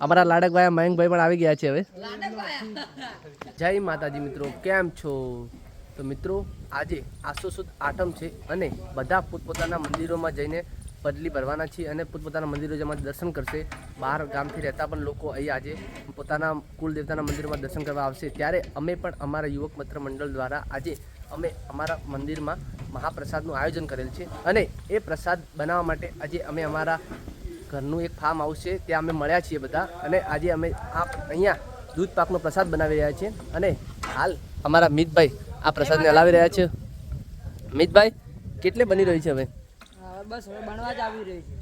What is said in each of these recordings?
અમારા લાડકભાઈ મયંકભાઈ પણ આવી ગયા છે હવે. જય માતાજી મિત્રો, કેમ છો? તો મિત્રો આજે આસો સુદ આઠમ છે અને બધા પોતપોતાના મંદિરોમાં જઈને પડલી ભરવાના છીએ અને પોતપોતાના મંદિરો જેમાં દર્શન કરશે. બહાર ગામથી રહેતા પણ લોકો અહીં આજે પોતાના કુલદેવતાના મંદિરોમાં દર્શન કરવા આવશે. ત્યારે અમે પણ અમારા યુવક મિત્ર મંડળ દ્વારા આજે અમે અમારા મંદિરમાં મહાપ્રસાદનું આયોજન કરેલ છે અને એ પ્રસાદ બનાવવા માટે આજે અમે અમારા ઘરનું એક ફાર્મ હાઉસ છે ત્યાં અમે મળ્યા છીએ બધા અને આજે અમે અહીંયા દૂધ પાકનો પ્રસાદ બનાવી રહ્યા છીએ અને હાલ અમારા મિતભાઈ આ પ્રસાદને હલાવી રહ્યા છે. મિતભાઈ કેટલે બની રહી છે હવે? બસ હવે બનવા જ આવી રહી છે.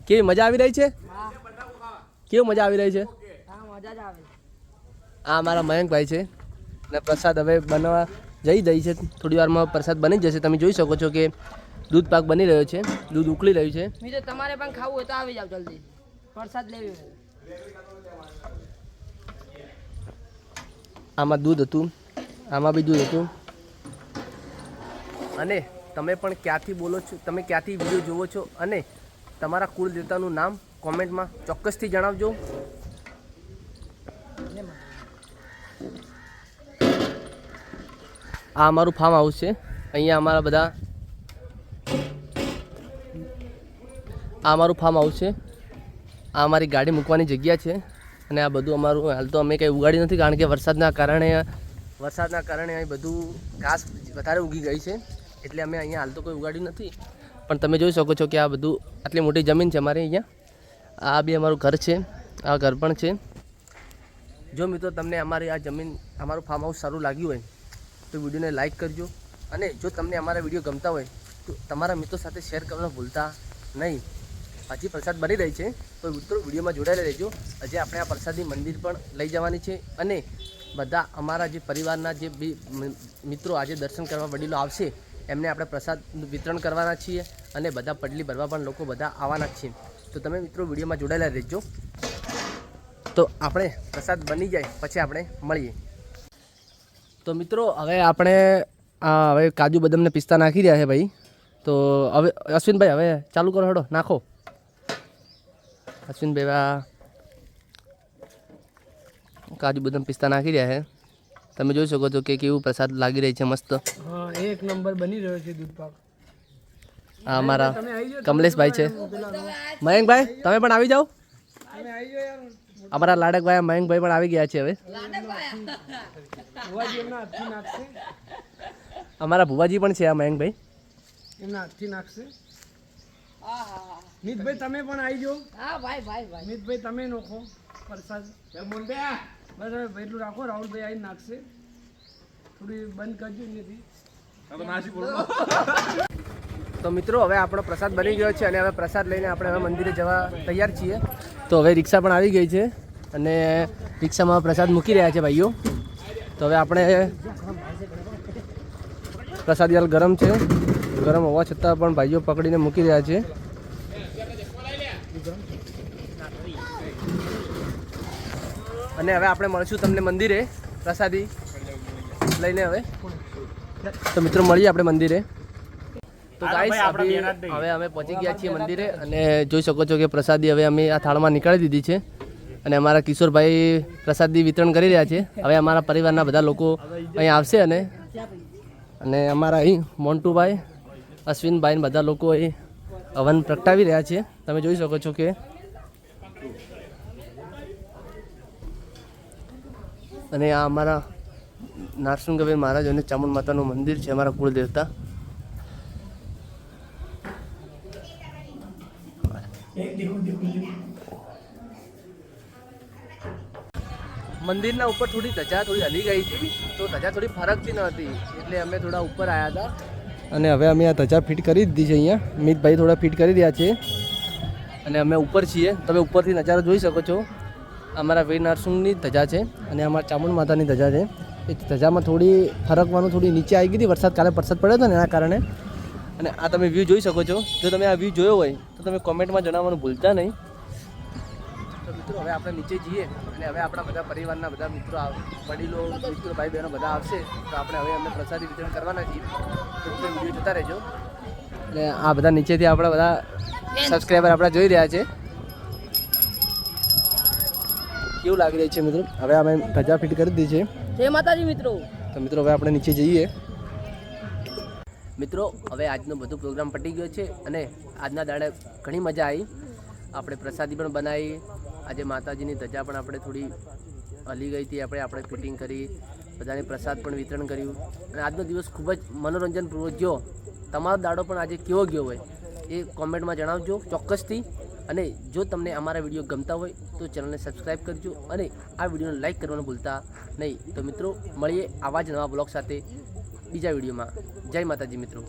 કેવી મજા આવી રહી છે? કેવી મજા આવી રહી છે? હા, મજા જ આવે. આ અમારા મયંકભાઈ છે અને પ્રસાદ હવે બનવા જઈ છે. થોડી વારમાં પ્રસાદ બની જશે. તમે જોઈ શકો છો કે દૂધ પાક બની રહ્યો છે, દૂધ ઉકળી રહ્યું છે. મિત્રો તમારે પણ ખાવું હોય તો આવી જાવ જલ્દી, પ્રસાદ લેવી હોય. આમાં દૂધ હતું, આમાં બી દૂધ હતું. અને તમે પણ ક્યાંથી બોલો છો, તમે ક્યાંથી વિડીયો જોવો છો અને તમારા કુળ દેવતાનું નામ કોમેન્ટમાં ચોક્કસથી જણાવજો. આ અમારું ફાર્મ હાઉસ છે. અહીંયા અમારા બધા આ અમારું ફાર્મ હાઉસ છે. આ અમારી ગાડી મૂકવાની જગ્યા છે અને આ બધું અમારું હાલ તો અમે કંઈ ઉગાડી નથી કારણ કે વરસાદના કારણે અહીં બધું ઘાસ વધારે ઉગી ગઈ છે એટલે અમે અહીંયા હાલ તો કોઈ ઉગાડ્યું નથી. પણ તમે જોઈ શકો છો કે આ બધું આટલી મોટી જમીન છે અમારે અહીંયા. આ બી અમારું ઘર છે, આ ઘર પણ છે. જો મિત્રો તમને અમારી આ જમીન, અમારું ફાર્મ હાઉસ સારું લાગ્યું હોય તો વિડીયોને લાઇક કરજો અને જો તમને અમારા વિડીયો ગમતા હોય તો તમારા મિત્રો સાથે શેર કરવાનું ભૂલતા નહીં. હજી પ્રસાદ બની રહી છે તો મિત્રો વિડીયોમાં જોડાયેલા રહેજો. હજી આપણે આ પ્રસાદી મંદિર પણ લઈ જવાની છે અને બધા અમારા જે પરિવારના જે બી મિત્રો આજે દર્શન કરવા વડીલો આવશે એમને આપણે પ્રસાદ વિતરણ કરવાના છીએ અને બધા પડલી ભરવા પણ લોકો બધા આવવાના જ છીએ. તો તમે મિત્રો વિડીયોમાં જોડાયેલા રહેજો. તો આપણે પ્રસાદ બની જાય પછી આપણે મળીએ. તો મિત્રો હવે આપણે હવે કાજુ બદામને પિસ્તા નાખી રહ્યા છે ભાઈ. તો હવે અશ્વિનભાઈ હવે ચાલુ કરો, હેડો નાખો. અશ્વિનભાઈ કાજુ બદામ પિસ્તા નાખી રહ્યા છે. તમે જોઈ શકો છો કે કેવું પ્રસાદ લાગી રહી છે, મસ્ત. હા, એક નંબર બની રહ્યો છે દૂધ પાક. આ અમારા કમલેશભાઈ છે. મયંકભાઈ તમે પણ આવી જાઓ. અમારા લાડકભાઈ મયંકભાઈ પણ આવી ગયા છે હવે. અમારા ભુવાજી પણ છે આ મયંકભાઈ, એમના હાથથી નાખશે. મિતભાઈ તમે પણ આવી જાઓ. હા ભાઈ મિતભાઈ તમે નોખો પ્રસાદ. બસ હવે એટલું રાખો, રાહુલભાઈ આવીને નાખશે. થોડી બંધ કરજો નથી. તો મિત્રો હવે આપણો પ્રસાદ બની ગયો છે અને હવે પ્રસાદ લઈને આપણે હવે મંદિરે જવા તૈયાર છીએ. તો હવે રિક્ષા પણ આવી ગઈ છે અને રિક્ષામાં પ્રસાદ મૂકી રહ્યા છે ભાઈઓ. તો હવે આપણે પ્રસાદ યાર ગરમ છે, ગરમ હોવા છતાં પણ ભાઈઓ પકડીને મૂકી રહ્યા છે. અને હવે આપણે મળશું તમને મંદિરે પ્રસાદી લઈને. તો મિત્રો મળીએ આપણે મંદિરે. તો ગાઈસ હવે અમે પહોંચી ગયા છીએ મંદિરે અને જોઈ શકો છો કે પ્રસાદી હવે અમે આ થાળમાં નીકાળી દીધી છે અને અમારા કિશોરભાઈ પ્રસાદી વિતરણ કરી રહ્યા છે. હવે અમારા પરિવારના બધા લોકો અહીં આવશે અને અમારા અહીં મોન્ટુભાઈ, અશ્વિનભાઈ બધા લોકો અહીં હવન પ્રગટાવી રહ્યા છે. તમે જોઈ શકો છો કે અને આ અમારા નારસિંગભાઈ મહારાજ અને ચામુંડ માતાનું મંદિર છે, અમારા કુળદેવતા. મંદિરના ઉપર થોડી ધજા થોડી હલી ગઈ હતી તો ધજા થોડી ફરકતી ન હતી એટલે અમે થોડા ઉપર આવ્યા હતા અને હવે અમે આ ધજા ફિટ કરી દીધી છે. અહીંયા મિતભાઈ થોડા ફિટ કરી રહ્યા છે અને અમે ઉપર છીએ. તમે ઉપરથી નજારો જોઈ શકો છો. અમારા વીર નરસિંહની ધજા છે અને અમારા ચામુંડ માતાની ધજા છે. એ ધજામાં થોડી ફરકવાનું થોડી નીચે આવી ગઈ હતી, વરસાદ કાલે વરસાદ પડ્યો હતો ને એના કારણે. અને આ તમે વ્યૂ જોઈ શકો છો. જો તમે આ વ્યૂ જોયો હોય તો તમે કોમેન્ટમાં જણાવવાનું ભૂલતા નહીં. તો મિત્રો હવે આપણે નીચે જઈએ અને હવે આપણા બધા પરિવારના બધા મિત્રો, વડીલો, મિત્રો, ભાઈ બહેનો બધા આવશે તો આપણે હવે અમને પ્રસાદી વિતરણ કરવાના છીએ. તો તમે વિડીયો જોતા રહેજો. અને આ બધા નીચેથી આપણા બધા સબસ્ક્રાઈબર આપણા જોઈ રહ્યા છે. કેવું લાગી રહ્યું છે મિત્રો? હવે અમે ધજા ફિટ કરી દીધી છે. જય માતાજી મિત્રો. તો મિત્રો હવે આપણે નીચે જઈએ. મિત્રો હવે આજનો બધો પ્રોગ્રામ પતી ગયો છે અને આજના દાડે ઘણી મજા આવી. આપણે પ્રસાદી પણ બનાવી. આજે માતાજીની ધજા પણ આપણે થોડી હલી ગઈ હતી, આપણે ફિટિંગ કરી, બધાને પ્રસાદ પણ વિતરણ કર્યું અને આજનો દિવસ ખૂબ જ મનોરંજનપૂર્વક ગયો. તમારો દાડો પણ આજે કેવો ગયો હોય એ કોમેન્ટમાં જણાવજો ચોક્કસથી. અને જો તમને અમારા વિડીયો ગમતા હોય તો ચેનલને સબસ્ક્રાઈબ કરજો અને આ વિડીયોને લાઈક કરવાનું ભૂલતા નહીં. તો મિત્રો મળીએ આવા જ નવા બ્લોગ સાથે બીજા વિડીયોમાં. જય માતાજી મિત્રો.